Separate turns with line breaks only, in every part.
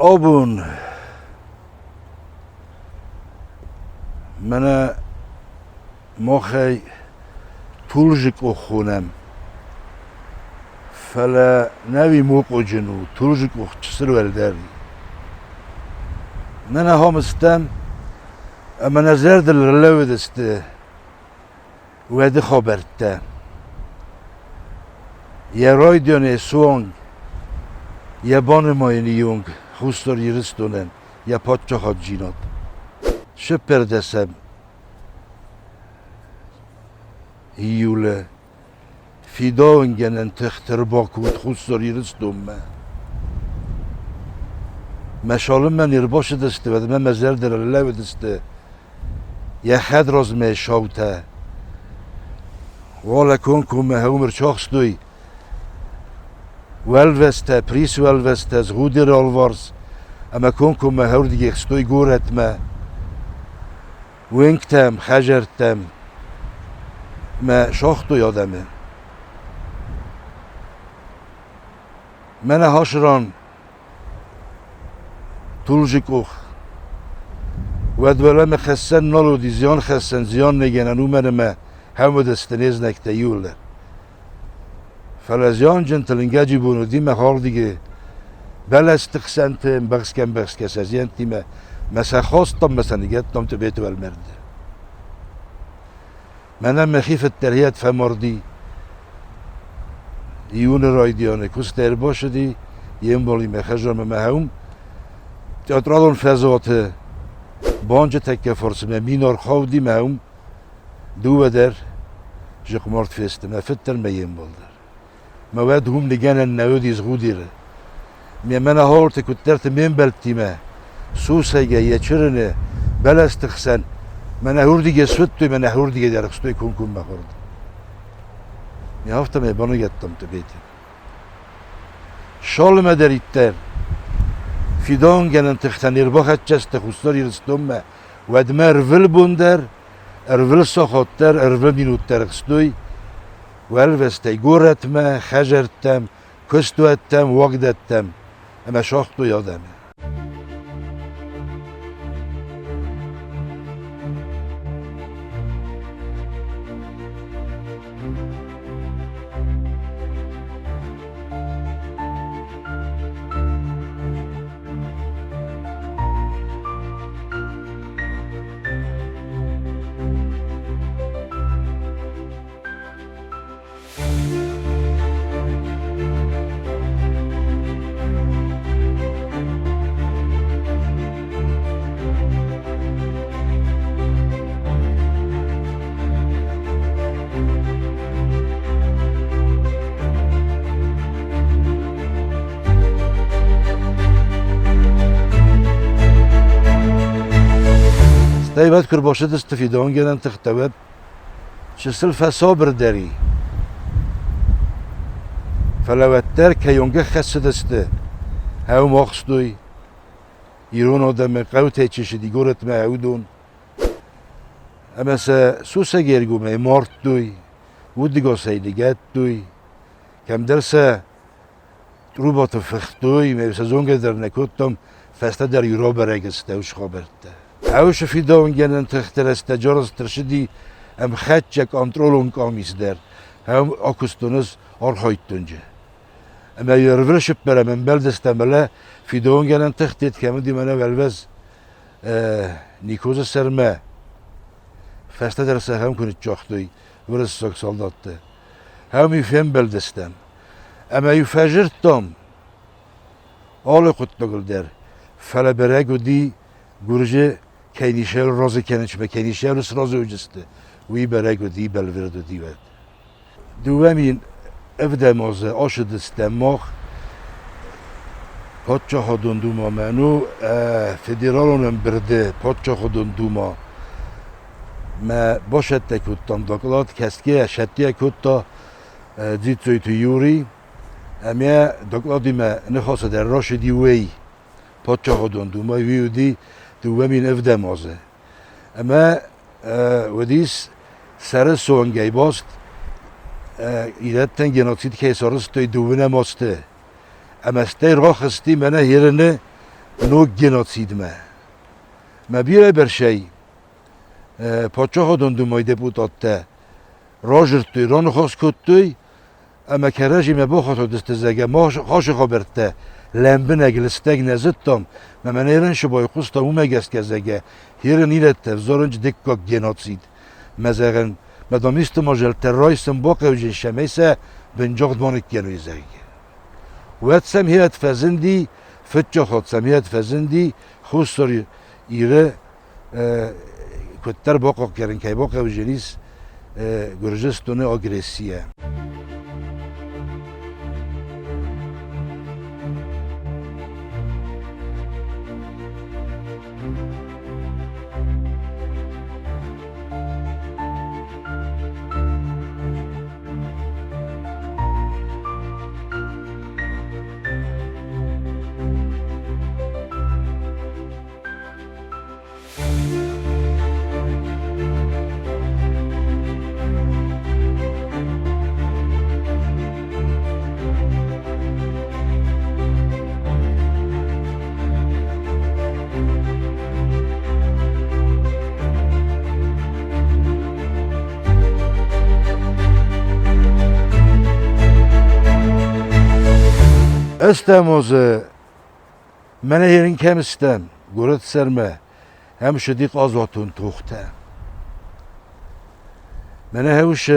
آبون من مخی تولجک و خونم فلا نوی موق جنو تولجک و چسر ولداری من هم استم اما نظر دل رلو دسته و ده خبرته یه رایدیانه سوانگ یه بان ماینیونگ خوستار یرستونن یه پادچه خاد جینات شپر دسم هیوله فیداونگنن تختر باکود خوستار یرستون مشالم من یرباش دسته و من مزر در لو دسته یه خد راز میشاوته والا کن کم همر چاخستوی والوسته پریس والوسته از غودی رالوارز اما کن کم هور دیگه خستوی گورت ما وینکتم خجرتم ما شاختو یادمه من هاشران تولجک اوخ و دولم خسن نالو دی زیان خسن زیان نگنن او من ما همه دستنیز نکته یوله فلزیان جنتلنگه جی بونو دی مخار دیگه بل استخسنتم بخس کس از این تیمه مثلا خواستم مثلا نگتنم تو بیتو المرده منم مخیف الترهیت فمردی یون رایدیانه کس تر باشدی یم بالی مخجرم مهم تیاترالون فضاته بانج تکه فرسمه مینار خواودی مهم دو در جقمارت فستم افتر میم بالدر مواد هم نگن نودیز غودیره من هارت کترت من بلتیمه سوسیگه یه چرنه بلستخسن من هور دیگه سوتوی من هور دیگه درخستوی کن بخورد هفتم بانو گتم تو بیتیم شال مدریتر فیدان گنن تختن ارباخت جست خوستار یرستم و دم ارول بوندر ارول ساخاتر ارول مینوتر خستوی و الوسته گورتم خجرتم کستوتم وقدتم اما شاختو یادمه دایبت کر باشه دست فیدان گرن تختوت چسل فصابر داری فلوتر که یونگه خس دسته هاو ماخستوی ایرون آدم قوته چشدی گورت معودون اما سوسه گرگومه مارت دوی ودیگا سیدیگت دوی کم درسه روبات فختوی میوسه زونگه در نکوتم فسته در یورا برگسته وش خابرته هاوش فیدان گرن تختر استجارز ترشدی ام خدچک انترولون کامیس در هم آکستونز آرخایتونجه اما یرورشپ برم من بلدستمله فیدان گرن تختید که من دیمانه ولوز نیکوز سرمه فسته در سهم کنید چاختوی ورز ساک سالداته هم یفهم بلدستم اما یفجرتم آل خود نگل در فلا برگو دی گرجه کینیشل رازه کنچ به کینیشل رازه وجسته وی برگو دی بلورد دی ود دوامین افده مازه آشد استماخ پادچه خودون دوما منو فدرالونم برده پادچه خودون دوما ما باشد تکوتم داکلات کسکه شتیه کتا دیتوی تو یوری اما داکلاتی ما نخواست در راش دیوی پادچه خودون دوما ویو دی دوامین افده مازه اما ودیس سر سوانگی باست ایرتن گناتید که سارست توی دوونه ماسته اما استی راه خستی منه هیرنه نو genocid me. Me bire bir şey paçaho dondumay deputatte rojirtui ronxos kuttui ama keraji me boxoto distezege hoşu haberte lembine glisteg nezittom me meneren şboy xusta ume geskezege hirin ilette zorunç dikkok genocid mezegen medomistum ojel terrorism bokevjin şemeyse binjogt bonik genoizege واتسم هیت فزندی فتجا خودسم هیت فزندی خوستاری ایره کتر باقا کرن که باقا و جلیس گرجستونه آگرسیه استموز من هرین کم استم گرد سرمه هم شدیق آزاتون توخته من هوش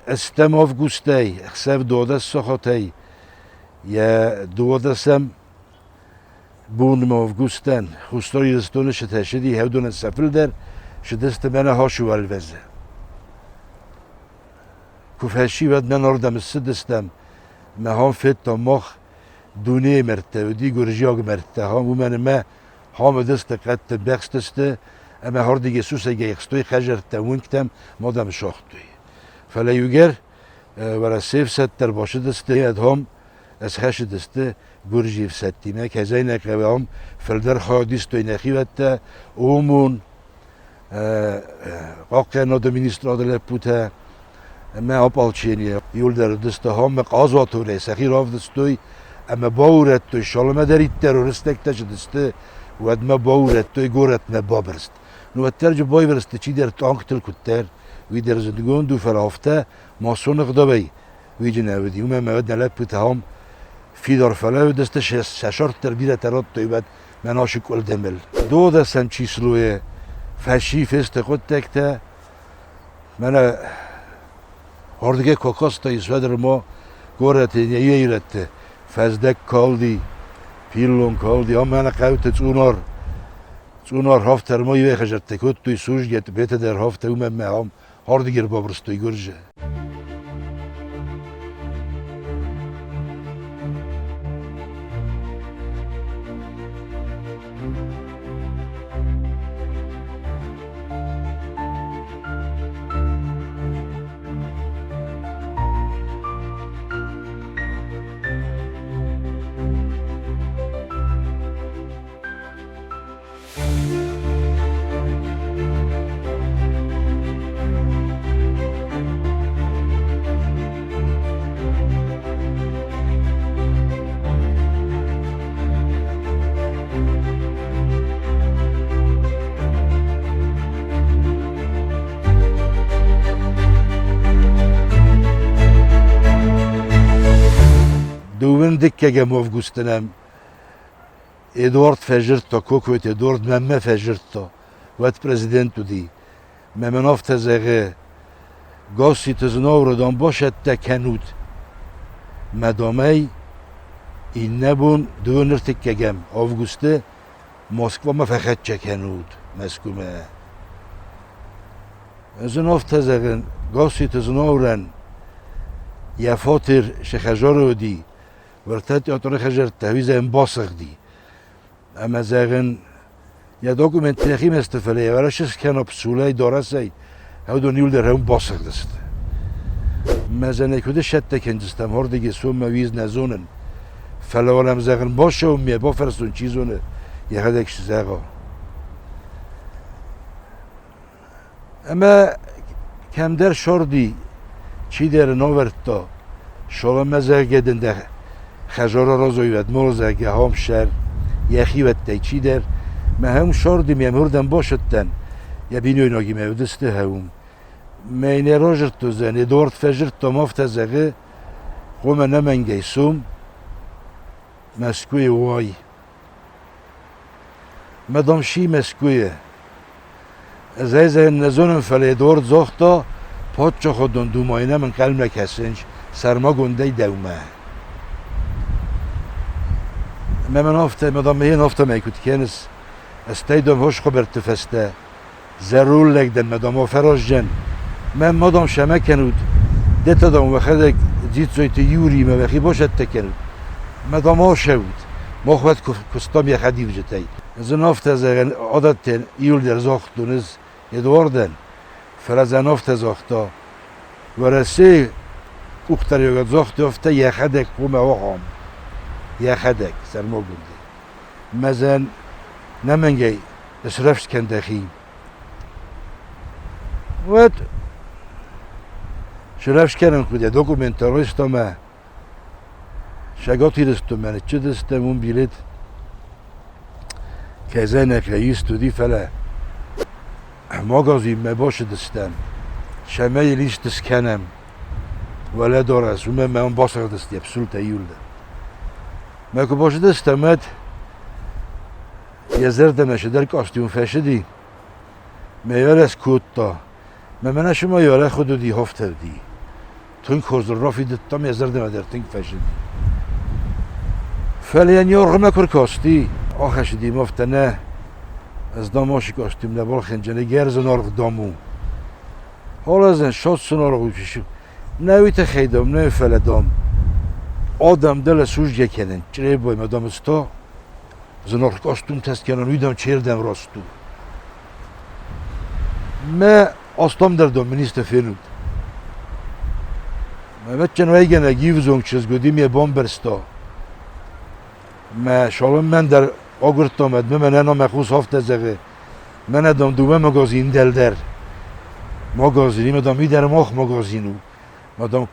استم آفگوستی اخسف دوده سخاتی یا دوده سم بون آفگوستن خستاری دستون شتشدی هودون سفل در شدست من هاشو الوزه کفهشی ود من اردم السدستم ما هم فت مخ دونه مرته و دی گرجیاگ مرته هم و من ما هم دست قط بخستست اما هر دیگه سوسه گیخستوی خجر تون کتم مادم شاختوی فلیوگر ولی سیف ستر باشه دسته اد هم از خش دسته گرجیف ستی ما که زینه که هم فلدر خادیستوی نخیوته اومون قاقه نادو مینیستر آدل پوته ما آپالچینیه یول در دسته هم مقازات ولی سخی راف دستوی اما باورت توی شالمه دارید تروریستک تاش دسته و ادما باورت توی گورت ما بابرست نو اترجو بای برست چی در تانک تل کتر وی در زندگون دو فرافته ما سونق دبی وی جنابدی و ما مود نلب پوته هم فیدار فلاو دسته ششار تربیره ترات توی بد مناشی کل دمل دو دستم چیسلوی فشی فست خود تکته من Oradaki kokos da isvedir mo gorete yeyirette fazdek kaldı pillon kaldı ama ana kavte cunar hafter mo yeye khajette kuttu suj get bete der hafte umemme ham hardigir babrstoy görje دوون دکه گموف گوستنم ادوارد فجرتا کوکوت ادوارد ممه فجرتا وقت پرزیدنتو دی ممناف تزغه گاسی تزناور دان باشد تکنود مدامه این نبون دونر تکه گم آفگوسته مسکوا ما فقط چکنود مسکومه ازناف تزغن گاسی تزناورن یا فاتر شخجارو دی ورتات یاتونه خجر تهویز انباسق دی اما زغن یا دوکومنت نخیم استفاله ورش از کناب سولای دارسای هاو دو نیول در هم باسق دست مزنه کده شد تکنجستم هر دیگه سوم مویز نزونن فلوالم زغن باشه و میه بافرستون چیزونه یه هدکش زغا اما کم در شردی چی در ناورد دا شالا مزغ گدن ده خجارا رازوی ود مرزه که هم شر یخی ود تیچی در ما هم شاردیم یم هردن باشدتن یا بینوی ناگی مودسته هم مینه راجرت تو زنی دورت فجرت تو مفت زغه قوم نمنگی سوم مسکوی وای مدام شی مسکویه از نزونم فلی دورت زختا پادچا خودون دو ماینه من قلم نکسنج سرما گنده دومه من هفته مدام مهین هفته میکود کنس استیدم هوش خبر تفسته ضرور لگدن مدام فراش جن من مدام شمه کنود دتا دام وخدک جیت زویت یوری مبخی باشد تکنود مدام ها شود مخواد کستام یه خدیو جتای از نافت از عادت تن ایول در زاخت دونز ادواردن فرز نافت از آختا ورسه اختر یاد زاخت افته یه خدک قوم آقام یه خدک سرما گنده مزن نمنگی اسرفش کنده خیم ود شرفش کنم خود دوکومنتاریست ما شگاتی رستم من چه دستم اون بیلد که زنک رئیس تو دی فله ماگازی مباشه دستم شمه لیست دستکنم ولی داره از اون من باسر دستی ابسولت ایولده ما که باشه دستم اد یه زردمشه در کاستیون فشدی میار از کود تا من شما یاره خودو دی هفته دی تون کورزر رافی دتام یه زردمه در تنگ فشدی فعلا یارغم کر کاستی آخش دی مفته نه از داماشی کاستیم نبال خنجانه گرز نارغ دامو حالا زن شاد سنارغ بکشم نویت خیدم نه فلدام آدم دل سوش گکنن چرا بایم آدم استا زنارغ کاستوم تست کنن ویدم چیردم راستو ما استام در دومینیست فینود ما بچن ویگن اگیو زنگ چیز گودیم یه بامبرستا ما شالم من در آگرت آمد من انا مخوص هفته زغه من ادام دومه مگازین دل در مگازینی مدام میدرم آخ مگازینو مدام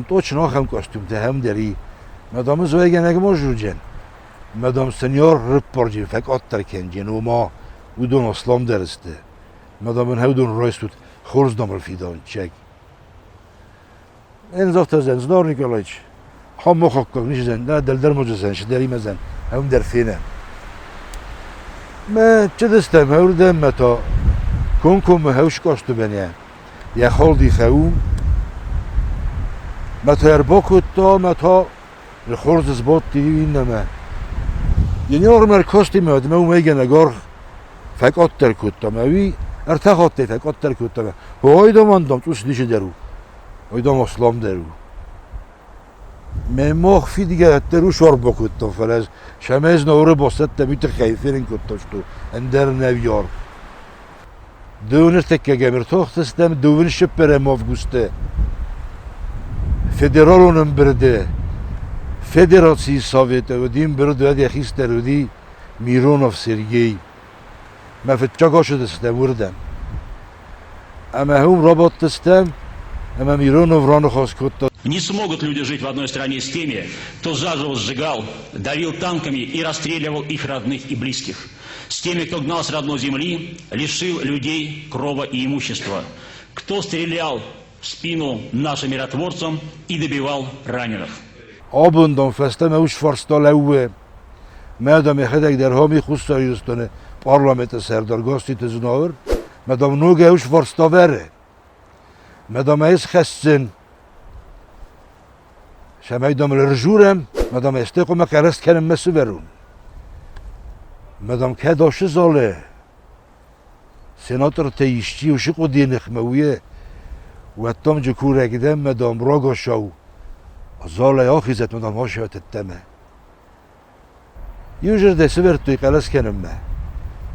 تو چناخ هم کاستوم ته هم داری مدام زویگن اگه ما جوجن مدام سنیار رپ پارجی فکر آتر کنجن و ما بودون اسلام درسته مدام من هودون رایستود خورز دامر فیدان چک این زفت زن زنار نیکالایچ هم مخاک نیش زن نه دل در موجه زن شدری مزن هم در فینه ما چه دستم هوردم متا کنکم هوش کاشتو بنیه یه خال دی خوم متا ارباکو تا متا رخورز زباد دیوی نمه یعنی آرمر کاستی میاد ما میگن اگر فکات تر کتا موی ارتخات تی فکات تر کتا ما هایدا من دام توش دیشه درو هایدا اسلام درو ما خفی دیگه درو شار با کتا فلز شمیز نوره باست تمیت خیفیرین کتاش تو اندر نویار دونر تکه گمر توخت استم دون شپره مافگوسته فدرالونم برده فدراسی سوویت ودیم برده ادی خیست درودی میرونوف سرگی ما فتچاگا شده استم وردم اما هم رابط استم اما میرونوف رانو خواست کتا
Не смогут люди жить в одной стране с теми, кто заживо сжигал, давил танками и расстреливал их родных и близких. С теми, кто гнал с родной земли, лишил людей крова и имущества. Кто стрелял в спину нашим миротворцам и добивал раненых.
آبوندم فسته موش فارستال اوه مادام یخدک در همی خوست داریستانه پارلامنت سردارگاستی تزناور مادام نوگه اوش فارستاوره مادام ایس خستن شما ایدام رجورم مادام استقامه قرست کنم مسو برون مادام که داشته زاله سناتر تیشتی و شقو دی نخمویه و اتام جکوره گدم مادام راگا شاو زاله آخیزت مادام ها شاید التمه یوجر دسته برد توی قلس کنم ما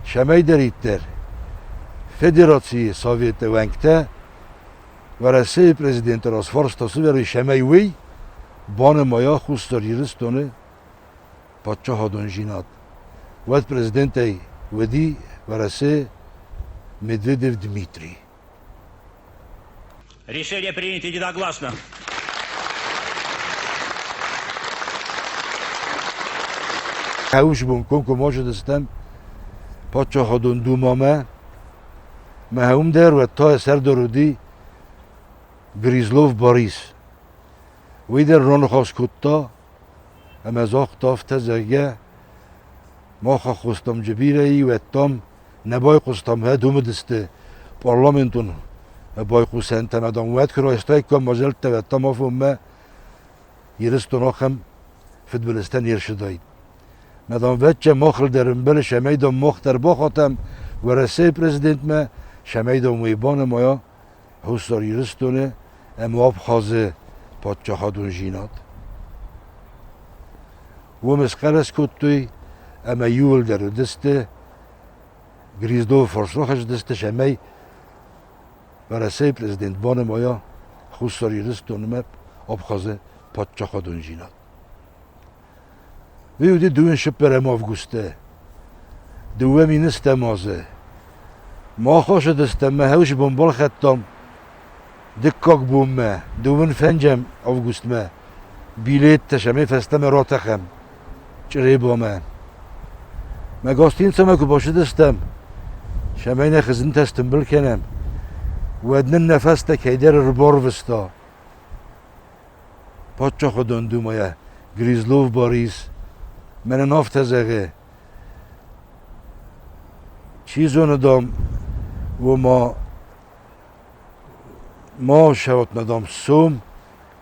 شما دارید در فدراسی سوویت ونگته و رسه پرزیدنت راز فارستاسو بروی شما وی بان مایا خوست داری رستانه پادشاه هادون جینات ود پرزیدنت ودی ورسه Медведев Дмитрий.
Решение принято единогласно.
Хауш бум کنکو ماشه دستم پاچه خودون دومامه مهم در و تا سر درودی گریزلوف باریس ویدر رون خواست کتا اما زاق تافته زگه ما خواستم جبیره ای و تام نبای قستم ها دوم دسته پارلمانتون بای قوسن تمدام وقت که رایستای کم مازلت و تام افهم ما یرستون آخم فوتبالستان یرشداید مدام وچه مخل درم بل شمیدم مختر باخاتم و رسه پرزیدنت ما شمیدم ویبان مایا حسار یرستونه اما آب خازه پادچه خادون جیناد و مسقرس کتوی اما یول در دسته گریزدو فرسروخش دسته شمی و رسه پرزیدنت بان مایا حسار یرستونه ما آب خازه پادچه خادون جیناد ویودی دوین شپرم آفگوسته دومی نسته مازه ما خوش دستم ما هوش بمبال خطام دکاک بوم ما دوین فنجم آفگوست ما بیلیت تشمی فستم را تخم چره با ما گاستین سما که باشه دستم شمین خزن تستم بل کنم ودن نفس تکیدر ربار وستا پاچه خودون دومایه گریزلوف باریس من نافت زغه چیزو ندام و ما شوت ندام سوم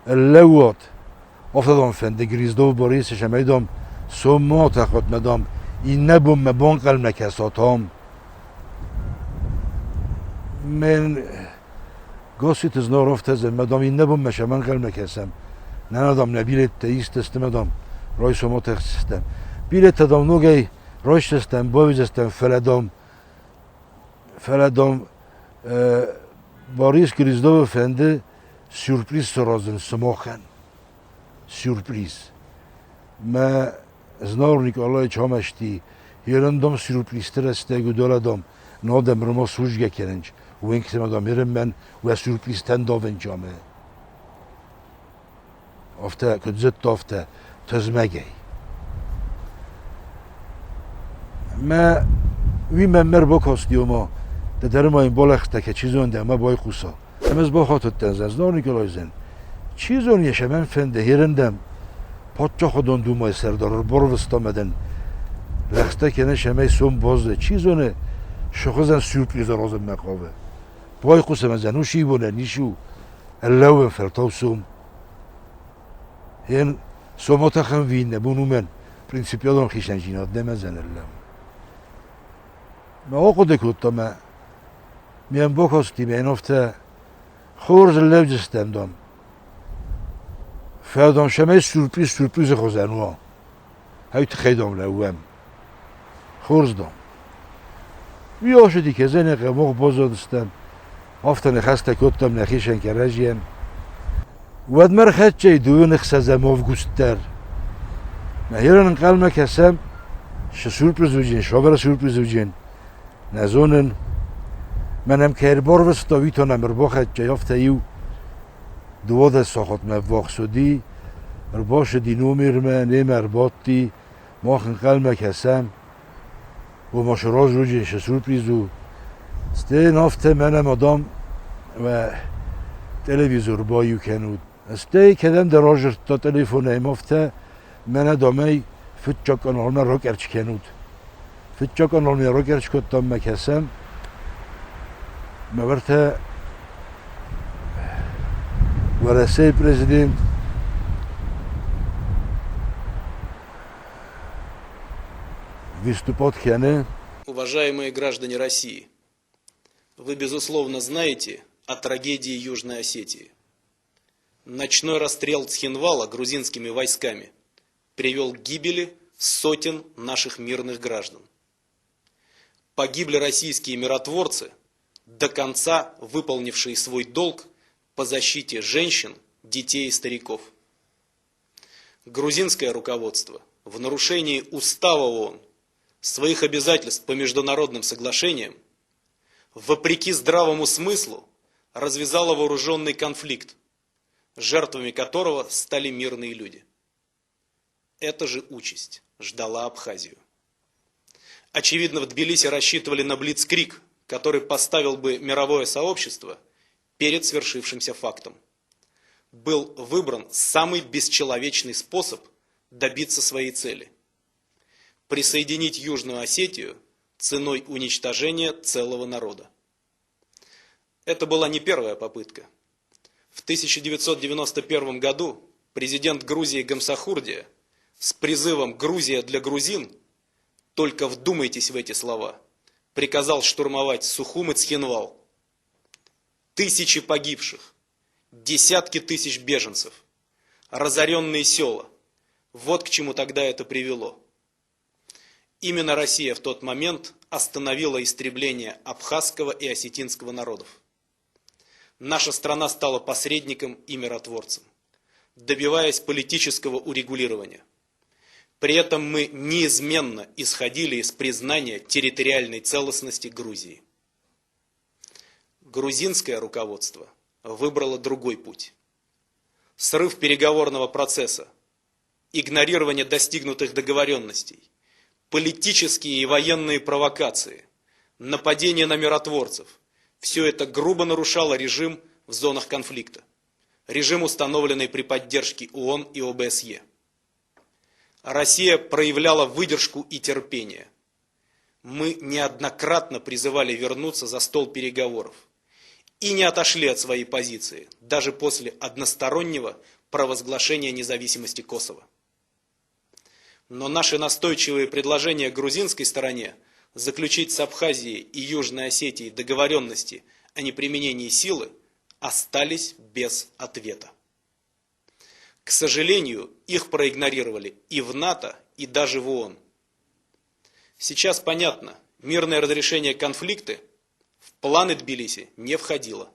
اللوات افتادم فنده گریزدو باریس شمیدم سوم ما تخوت ندام این نبوم مبان قلم نکساتام من گاسی تزنا رفت زم مدام این نبوم مشمن قلم نکسم نه ندام نبیلت تیست استمدام رای شما تخصیستم بیلت دام نوگی رایش استم باویز استم فلدام باریس گریزدو فنده سورپریز سرازن سماخن سورپریز ما znalnik Allah çamaşti yerindom sürprizler istegu doladom nadem roma sujge kerenç wenksem adam yerim ben ve sürprizten daven came afta kudzet afta tezmege ما وی ممر با کاستیوما دارم این بالخته که چیزون ده ما بای خوسا امروز با خاطر تنزاز دانی که لازم چیزون یه شمن فنده هرندم پادچه خودون دومای سردار بار وستامدن رخته که نه شمی سوم بازه چیزونه شخصا سورپریز رازم مقابه بای خوسه مزنو شی بونه نیشو اللوم فرتاو سوم هن سومات خم وین نبونو من پرینسیپیادان خیشن جیناد نمزن اللوم ما آقا دکوتا ما میان با کاستی به این افته خورز اللو جستم دام فردام شمه سورپریز خوزنوا هایت خیدام لوم خورز دام ویا شدی که زن قموق بازادستم افته نخسته کتم نخیشن که رجیم ود مرخد چه دوی نخسه زماف گوستر مهیران قلمه کسم شه سورپریز وجین شاگر سورپریز وجین نزونن منم که بار وستاوی تا نمر باخد چه یافته ایو دواد ساخت مواق شدی باش دینو میرمه نمر باتی ماخن قلمه کسم و ما شراز رو جنش سورپریزو سته نافته منم آدم و تلویزور بایو کنود سته کدم در آجر تا تلیفونه مافته من دامه فتچا کانال من را کرچ کنود فتچا کانال من را کرچ کتم مکسم مورته ورسه президент выступать хяне.
Уважаемые граждане России, вы безусловно знаете о трагедии Южной Осетии. Ночной расстрел Цхинвала грузинскими войсками привел к гибели сотен наших мирных граждан. Погибли российские миротворцы, до конца выполнившие свой долг по защите женщин, детей и стариков. Грузинское руководство в нарушении Устава ООН, своих обязательств по международным соглашениям, вопреки здравому смыслу, развязало вооруженный конфликт, жертвами которого стали мирные люди. Это же участь ждала Абхазию. Очевидно, в Тбилиси рассчитывали на блицкриг, который поставил бы мировое сообщество перед свершившимся фактом. Был выбран самый бесчеловечный способ добиться своей цели – присоединить Южную Осетию ценой уничтожения целого народа. Это была не первая попытка. В 1991 году президент Грузии Гамсахурдия с призывом «Грузия для грузин», только вдумайтесь в эти слова, приказал штурмовать Сухум и Цхинвал. Тысячи погибших, десятки тысяч беженцев, разоренные села. Вот к чему тогда это привело. Именно Россия в тот момент остановила истребление абхазского и осетинского народов. Наша страна стала посредником и миротворцем, добиваясь политического урегулирования. При этом мы неизменно исходили из признания территориальной целостности Грузии. Грузинское руководство выбрало другой путь. Срыв переговорного процесса, игнорирование достигнутых договоренностей, политические и военные провокации, нападения на миротворцев – все это грубо нарушало режим в зонах конфликта, режим, установленный при поддержке ООН и ОБСЕ. Россия проявляла выдержку и терпение. Мы неоднократно призывали вернуться за стол переговоров и не отошли от своей позиции, даже после одностороннего провозглашения независимости Косово. Но наши настойчивые предложения грузинской стороне заключить с Абхазией и Южной Осетией договоренности о неприменении силы остались без ответа. К сожалению, их проигнорировали и в НАТО, и даже в ООН. Сейчас понятно, мирное разрешение конфликта в планы Тбилиси не входило.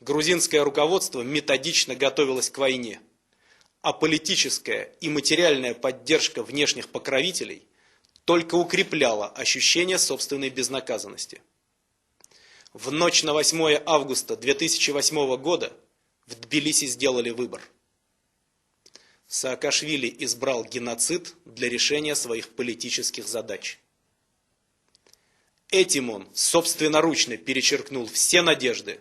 Грузинское руководство методично готовилось к войне, а политическая и материальная поддержка внешних покровителей только укрепляла ощущение собственной безнаказанности. В ночь на 8 августа 2008 года в Тбилиси сделали выбор. Саакашвили избрал геноцид для решения своих политических задач. Этим он собственноручно перечеркнул все надежды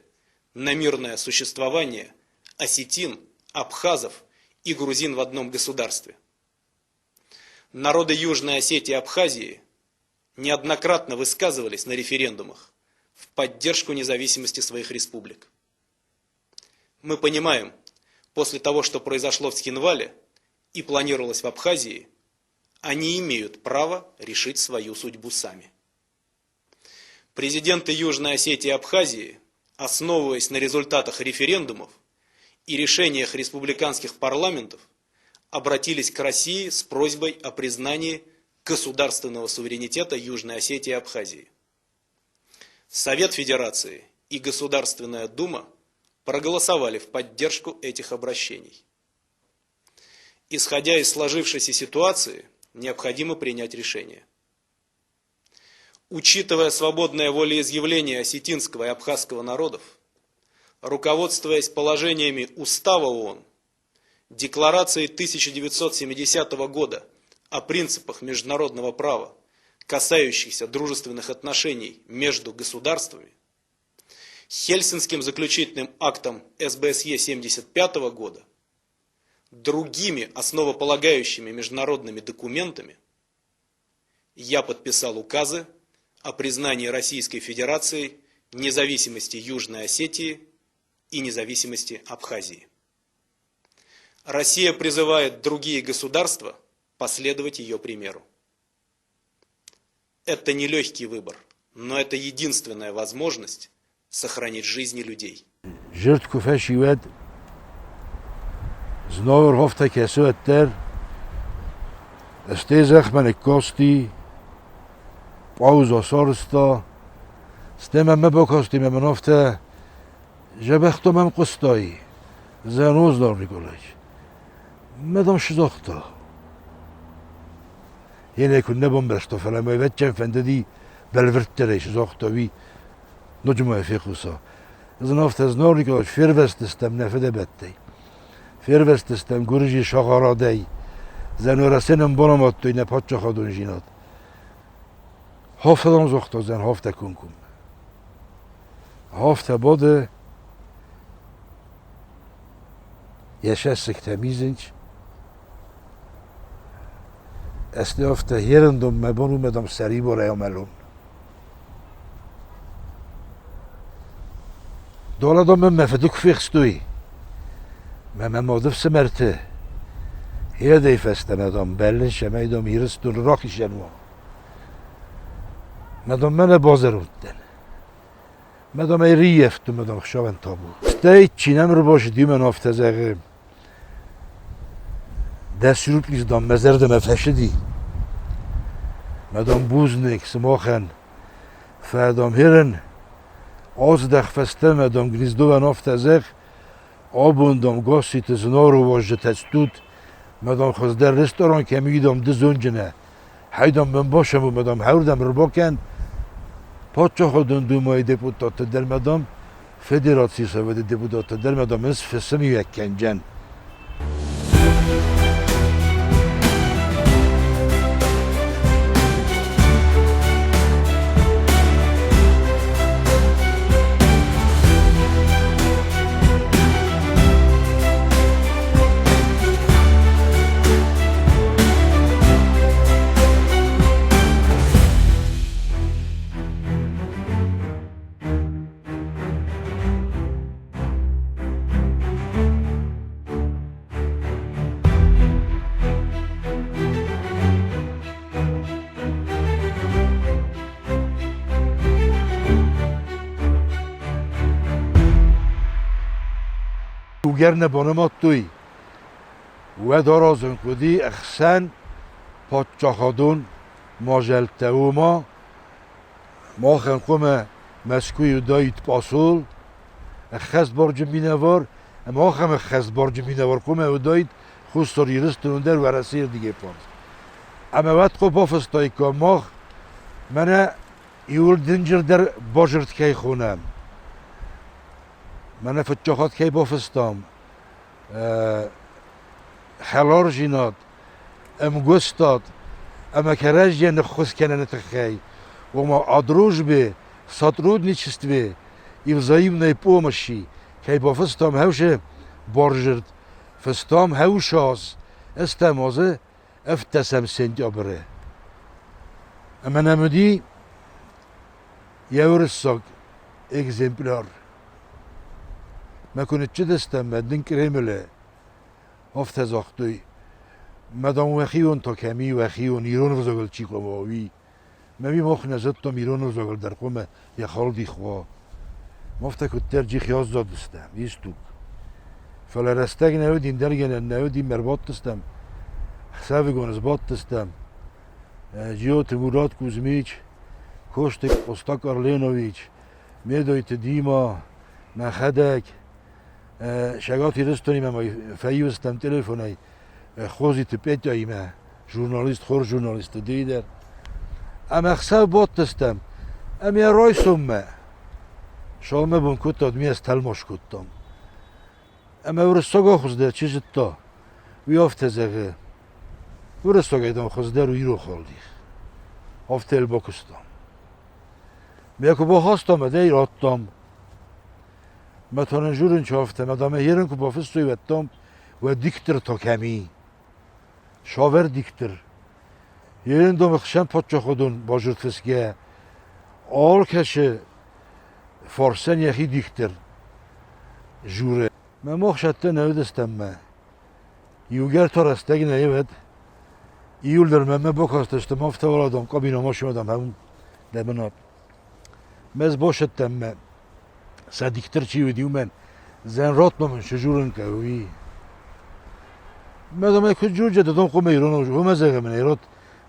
на мирное существование осетин, абхазов и грузин в одном государстве. Народы Южной Осетии и Абхазии неоднократно высказывались на референдумах в поддержку независимости своих республик. Мы понимаем, после того, что произошло в Цхинвале и планировалось в Абхазии, они имеют право решить свою судьбу сами. Президенты Южной Осетии и Абхазии, основываясь на результатах референдумов и решениях республиканских парламентов, обратились к России с просьбой о признании государственного суверенитета Южной Осетии и Абхазии. Совет Федерации и Государственная Дума проголосовали в поддержку этих обращений. Исходя из сложившейся ситуации, необходимо принять решение. Учитывая свободное волеизъявление осетинского и абхазского народов, руководствуясь положениями Устава ООН, Декларацией 1970 года о принципах международного права, касающихся дружественных отношений между государствами, Хельсинским заключительным актом СБСЕ 1975 года, другими основополагающими международными документами, я подписал указы о признании Российской Федерации независимости Южной Осетии и независимости Абхазии. Россия призывает другие государства последовать ее примеру. Это нелегкий выбор, но это единственная возможность сохранить жизни людей.
Жертву фашивет, знавер хофта кесуэттер, стезах мене кости, пауза сорста, стемем мебокости меменофте, жебехтомем костой, зенуздор Николаевич. Медом шизохта. Yine kunne bombesto falan ve çefende di belvertere şizохта vi nocuma fikusa. Znafta znoriko firvestistem nefede betti. Firvestistem gurji şagaradey. زن و رسنم بانم ات توی نپاد چه خودون جینات هفته دام زختا زن هفته کن کن هفته باده yaşasık temizlik. Esli hafta yerindom mebonu medam seri boraya melun. Doladom men mefeduk fikstui. Men modif semerte. Hede festemedam bellin şemeydom hiristun rak işenwa. Medam mene bazerutten. Medam eriyeftu medam xşaven tabu. Stey çinem rboş dimen hafta zagim. دستشروط لیزدم مزردم افشدی مدام بوزنک سماخن فردام هرن آز دخفسته مدام گریزدو و نافت ازخ آبوندم گاسی تزنارو واجه تستود مدام خزده رستوران کمیدم دزونجنه حیدم من باشم و مدام هوردم رباکن پاچه خودون دومای دپوتات در مدام فدراتی سوید دپوتات در مدام از فسمی یکنجن وگرنه بانمات توی و دارازن کدی اخسن پادچاخادون ماجلته و ما خنقوم مسکوی دایت پاسول اخست برج مینوار اما خم اخست برج مینوار کومه و دایت خوستار یرستون در ورسیر دیگه پاند اما وقت خو پافستای که ماخ منه یول دنجر در باجرت که خونم من فتجاخات کی بافستم خلار جینات گستاد کرج جن خوش کنن تخی و ما ادروج به سطرود نیچست به یوزایم نیپومشی کی بافستم هوشه بارجرد فستم هوشاز استمازه افتسم سنتیابره اما نمودی یورساق اگزمپلار ما كنت جدستم مدن كريمله هفت زاختوي مدام وخيون تا كمي وخيون يرون وزاقل چي قواوي ما بي مخ نزدتم يرون وزاقل در قومه يا خالدي خوا مفتا كتر جي خياز دادستم يستوك فلا رستاق نهو دين درگن نهو دين مرباط تستم خسافي گونز بات تستم جيو تمورات كوزميچ كوشتك استاك ارلينوويچ ميدويت ديما مخدك شگاتی رستونی من فیوستم تلفنی خوزی تپیتایی من ژورنالیست خور ژورنالیست دیدر اما خساب بات تستم اما رایسم من شامه بون کتاد می از تلماش کتام اما ورستاگا خوزده چیزت تا ویافت زغه ورستاگا ایدام خوزده رو ایرو خالدیخ هفته الباکستان میاکو با هاستام اده ایراتام متون جورن چافته مدام هیرن کو بافستوی وتام و دیکتر تا کمی شاور دیکتر هیرن دوم خشم پاچه خودون باجرت فسگه آل کشه فارسن یخی دیکتر جوره من مخشته نودستم من یوگر تا رستگ نیود ایول در من بکاستشتم افته ولادم کابینا ما شمدم همون دمناب مز باشتم من صدیقتر چی ودیو من زن رات من شجورن کوی مدام یک جور جددم خو میرونو جو مزه من ایرات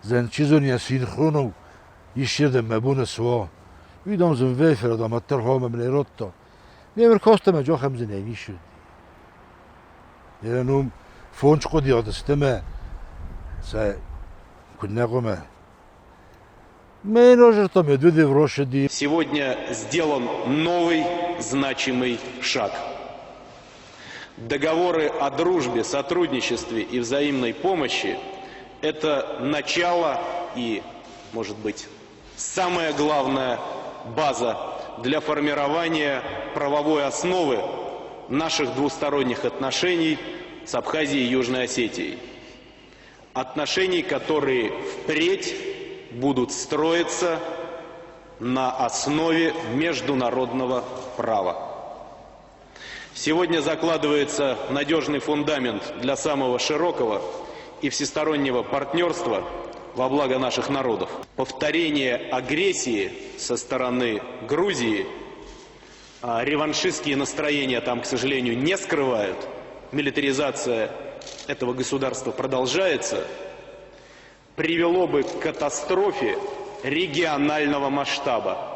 زن چیزونی سینخرونو یشیردم مبون سوا ویدام زن وی فردام اتر ها من ایرات تا نیمر کاستم جا خمزن اینی شد یعنی فونچ خودی آدستمه سا کنه قومه
Сегодня сделан новый значимый шаг. Договоры о дружбе, сотрудничестве и взаимной помощи – это начало и, может быть, самая главная база для формирования правовой основы наших двусторонних отношений с Абхазией и Южной Осетией. Отношений, которые впредь будут строиться на основе международного права. Сегодня закладывается надежный фундамент для самого широкого и всестороннего партнерства во благо наших народов. Повторение агрессии со стороны Грузии, реваншистские настроения там, к сожалению, не скрывают, милитаризация этого государства продолжается, привело бы к катастрофе регионального масштаба.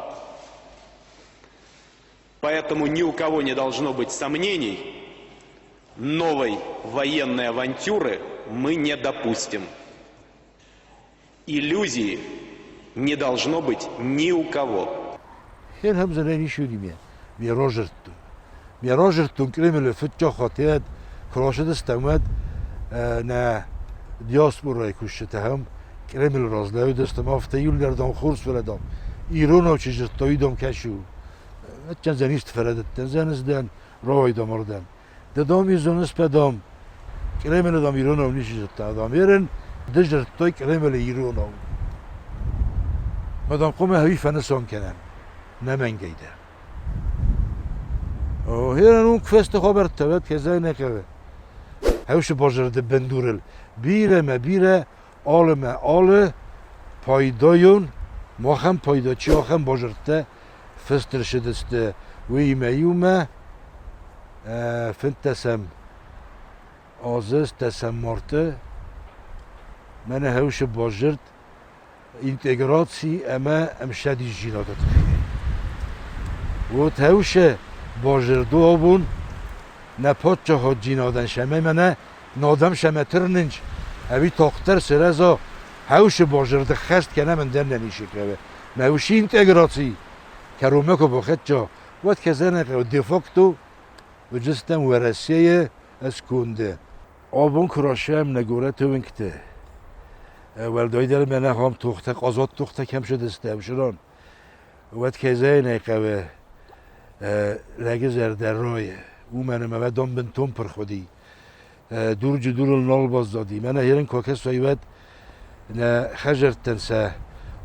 Поэтому ни у кого не должно быть сомнений, новой военной авантюры мы не допустим. Иллюзии не должно быть ни у кого.
دیاسپورای کشته هم کرمل رازلای دستم افتیول دردم خورس فردم ایران او چیز تاییدم کشو چند زنیست فردتن زنستن رای دامردن دادم ایزونس پدام کرمل دام ایران او نیشیز تادام یرن دجر تای کرمل ایران او مدام قوم هایی فنسان کنن نمنگیده هیرن اون کفست خبر تبد که زای نکوه هوش بازرد بندورل بیره آلمه آله پایدایون ما هم پایداچی ها هم بازرده فستر شدسته وی میومه فنتسم آزز تسم مارته من هوش بازرد اینتگراسی اما امشدی جینادت و هوش بازرد آبون نه پاچه ها جینادن شمه منه نادم شمه ترننج اوی تاختر سرزا هوش بازرد خست کنه من در ننیشه که هوشی اینتگراسی کرومه که بخد جا وقت که زنه که دفاکتو و جستم ورسیه از کنده آبون کراشه هم نگوره تو انکته ولدای دل منه هم توخته قازاد توخته کم شده استمشران وقت که زنه که لگه زرده رایه او منه مودام بن توم پر خودی دور جدول نال باز دادی من هیرن کاکس سایوت نه خجر تنسه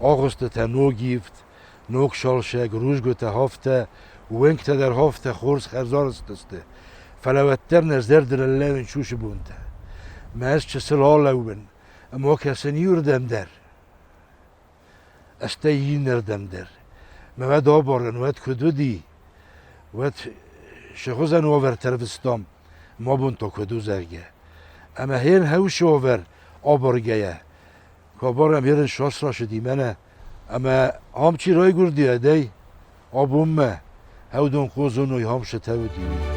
آغوست تا نو گیفت نوک شالشه گروش گوته هافته وینک در هافته خورس خرزار استسته فلوتر نزدر در اللون شوش بونده ماز چه سلالو بن اما کسی یوردم در استایی نردم در مود آبارن ود کدو دی ود شخوزن آور ترفستام ما بون تا کدو زرگه اما هین هوش آور آبارگه کابارم هیرن شاس را شدی منه اما هم چی رای گردیه دی آبومه هودون خوزونوی هم شتاو دیوی